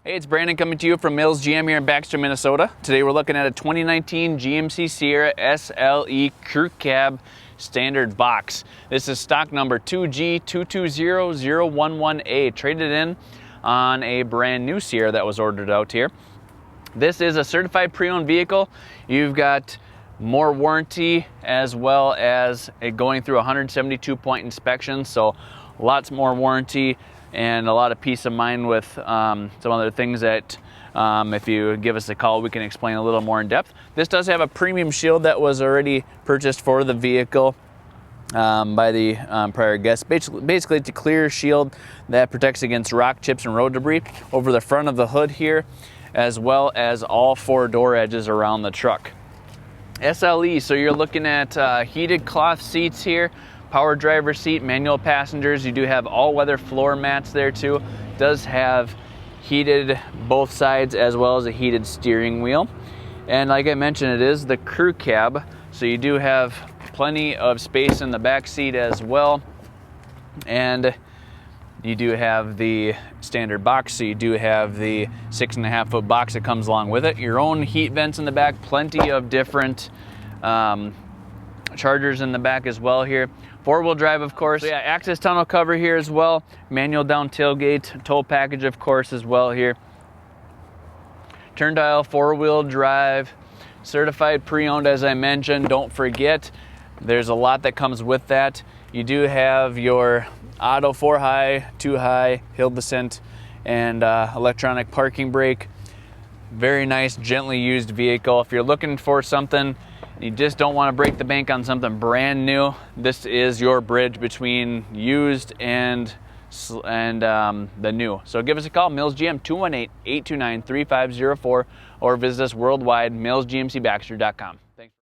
Hey, it's Brandon coming to you from Mills GM here in Baxter, Minnesota. Today we're looking at a 2019 GMC Sierra SLE Crew Cab Standard Box. This is stock number 2G220011A, traded in on a brand new Sierra that was ordered out here. This is a certified pre-owned vehicle. You've got more warranty as well as it going through a 172-point inspection, so lots more warranty and a lot of peace of mind with some other things that if you give us a call we can explain a little more in depth. This does have a premium shield that was already purchased for the vehicle by the prior guest. Basically it's a clear shield that protects against rock chips and road debris over the front of the hood here, as well as all four door edges around the truck. SLE, so you're looking at heated cloth seats here, power driver seat, manual passengers. You do have all-weather floor mats there too. Does have heated both sides as well as a heated steering wheel. And like I mentioned, it is the crew cab, so you do have plenty of space in the back seat as well. And you do have the standard box, so you do have the 6.5-foot box that comes along with it. Your own heat vents in the back, plenty of different chargers in the back as well here. Four-wheel drive, of course. So yeah, access tonneau cover here as well. Manual down tailgate, tow package, of course, as well here. Turn dial, four-wheel drive, certified pre-owned, as I mentioned. Don't forget, there's a lot that comes with that. You do have your auto 4-high, 2-high, hill descent, and electronic parking brake. Very nice, gently used vehicle. If you're looking for something, you just don't want to break the bank on something brand new, this is your bridge between used and the new. So give us a call, Mills GM, 218-829-3504, or visit us worldwide, millsgmcbaxter.com. Thanks.